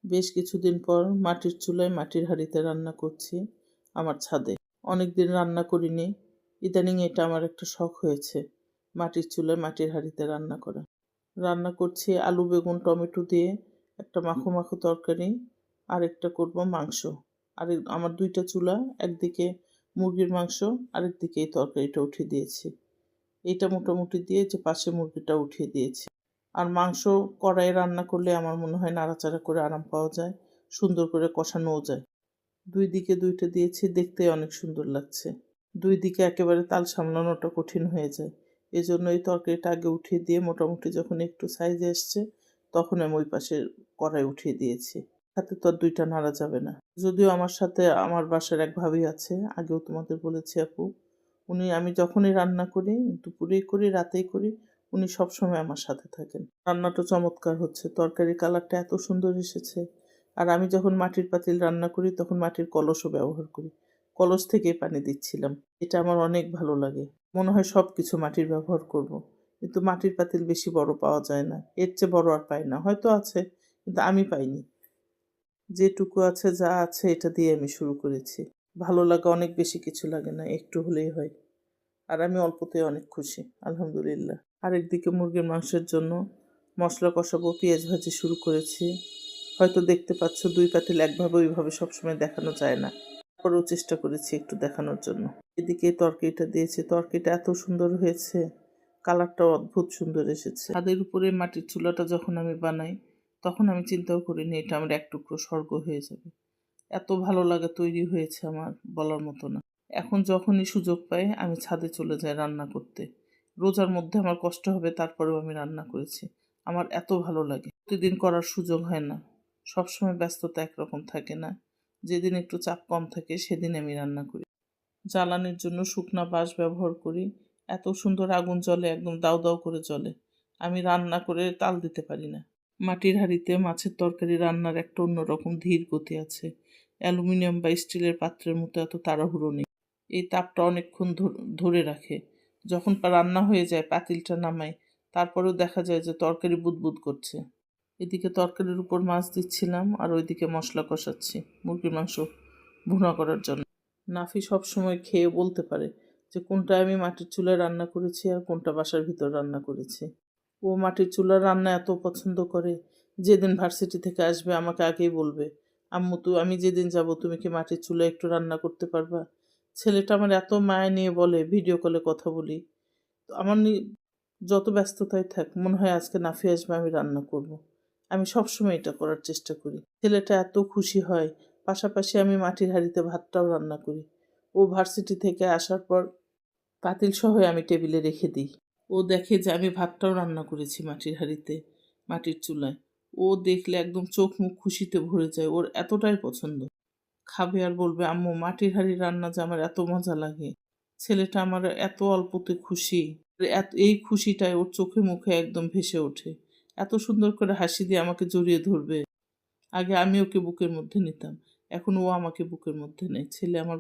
বেশ কিছুদিন পর মাটির চুলায় মাটির হাঁড়িতে রান্না করছি আমার ছাদে। অনেকদিন রান্না করিনি, ইদানিং এটা আমার একটা শখ হয়েছে, মাটির চুলায় মাটির হাঁড়িতে রান্না করা। রান্না করছি আলু বেগুন টমেটো দিয়ে একটা মাখো মাখো তরকারি, আরেকটা করব মাংস। আমার দুইটা চুলা, একদিকে মুরগির মাংস, আরেকদিকে এই তরকারিটা উঠিয়ে দিয়েছি। এইটা মোটামুটি দিয়ে যে পাশে মুরগিটা উঠিয়ে দিয়েছি। আর মাংস কড়াইয়ে রান্না করলে আমার মনে হয় নাড়াচাড়া করে আরাম পাওয়া যায়, সুন্দর করে কষানোও যায়। দুই দিকে দুইটা দিয়েছি, দেখতে অনেক সুন্দর লাগছে। দুই দিকে একেবারে তাল সামলানোটা কঠিন হয়ে যায়। এজন্য এই তরকারিটা আগে উঠিয়ে দিয়ে মোটামুটি যখন একটু সাইজে এসছে তখন আমি ওই পাশে কড়াই উঠিয়ে দিয়েছি। হাতে তো আর দুইটা নাড়া যাবে না। যদিও আমার সাথে আমার বাসার এক ভাবি আছে, আগেও তোমাদের বলেছি আপু, আমি যখনই রান্না করি, দুপুরেই করি রাতেই করি, উনি সবসময় আমার সাথে থাকেন। রান্নাটা চমৎকার হচ্ছে, তরকারির কালারটা এত সুন্দর এসেছে। আর আমি যখন মাটির পাতিল রান্না করি তখন মাটির কলসও ব্যবহার করি, কলস থেকেই পানি দিচ্ছিলাম। এটা আমার অনেক ভালো লাগে। মনে হয় সব কিছু মাটির ব্যবহার করব। কিন্তু মাটির পাতিল বেশি বড় পাওয়া যায় না, এর চেয়ে বড় আর পাই না, হয়তো আছে কিন্তু আমি পাইনি। যেটুকু আছে যা আছে এটা দিয়ে আমি শুরু করেছি। ভালো লাগা অনেক বেশি কিছু লাগে না, একটু হলেই হয়। আর আমি অল্পতে অনেক খুশি, আলহামদুলিল্লাহ। আরেকদিকে মুরগির মাংসের জন্য মশলা কষাবো, পেঁয়াজ ভাজি শুরু করেছি। হয়তো দেখতে পাচ্ছ দুই পাতিল একভাবে ওইভাবে সবসময় দেখানো যায় না, তারপরেও চেষ্টা করেছি একটু দেখানোর জন্য। এদিকে তরকারিটা দিয়েছি, তরকারিটা এত সুন্দর হয়েছে, কালারটাও অদ্ভুত সুন্দর এসেছে। ছাদের উপরে মাটির চুলাটা যখন আমি বানাই তখন আমি চিন্তাও করিনি এটা আমার এক টুকরো স্বর্গ হয়ে যাবে। এত ভালো লাগা তৈরি হয়েছে আমার বলার মতো না। এখন যখনই সুযোগ পাই আমি ছাদে চলে যাই রান্না করতে। রোজার মধ্যে আমার কষ্ট হবে, তারপরেও আমি রান্না করেছি। আমার এত ভালো লাগে। প্রতিদিন করার সুযোগ হয় না, সবসময় ব্যস্ততা একরকম থাকে না। যেদিন একটু চাপ কম থাকে সেদিন আমি রান্না করি। জ্বালানির জন্য শুকনা বাঁশ ব্যবহার করি। এত সুন্দর আগুন জ্বলে, একদম দাউ দাউ করে জ্বলে। আমি রান্না করে তাল দিতে পারি না। মাটির হাঁড়িতে মাছের তরকারি রান্নার একটা অন্যরকম ধীর গতি আছে। অ্যালুমিনিয়াম বা স্টিলের পাত্রের মতো এত তাড়াহুড়ো নেই। এই তাপটা অনেকক্ষণ ধরে রাখে। যখন রান্না হয়ে যায় পাতিলটা নামাই, তারপরেও দেখা যায় যে তরকারি বুদবুদ করছে। এদিকে তরকারির উপর মাছ দিচ্ছিলাম আর ওইদিকে মশলা কষাচ্ছি মুরগির মাংস ভুনা করার জন্য। নাফি সব সময় খেয়ে বলতে পারে যে কোনটা আমি মাটির চুলায় রান্না করেছি আর কোনটা বাসার ভিতর রান্না করেছি। ও মাটির চুলার রান্না এত পছন্দ করে, যেদিন ভার্সিটি থেকে আসবে আমাকে আগেই বলবে, আম্মু আমি যেদিন যাব তুমি কি মাটির চুলায় একটু রান্না করতে পারবা। ছেলেটা আমার এত মায়া নিয়ে বলে, ভিডিও কলে কথা বলি। তো আমার যত ব্যস্ততায় থাক মনে হয় আজকে নাফি আসবে, আমি রান্না করব। আমি সবসময় এটা করার চেষ্টা করি। ছেলেটা এত খুশি হয়। পাশাপাশি আমি মাটির হাঁড়িতে ভাতটাও রান্না করি। ও ভার্সিটি থেকে আসার পর পাতিল সহ আমি টেবিলে রেখে দিই। ও দেখে যে আমি ভাতটাও রান্না করেছি মাটির হাঁড়িতে, মাটির চুলায়। ও দেখলে একদম চোখ মুখ খুশিতে ভরে যায়, ওর এতটাই পছন্দ। খাবে আর বলবে আম্মু মাটির হাঁড়ির রান্না যে আমার এত মজা লাগে। ছেলেটা আমার এত অল্পতে খুশি, এই খুশিটায় ওর চোখে মুখে একদম ভেসে ওঠে। এত সুন্দর করে হাসি দিয়ে আমাকে জড়িয়ে ধরবে। আগে আমি ওকে বুকের মধ্যে নিতাম, এখন ও আমাকে বুকের মধ্যে নেয়। ছেলে আমার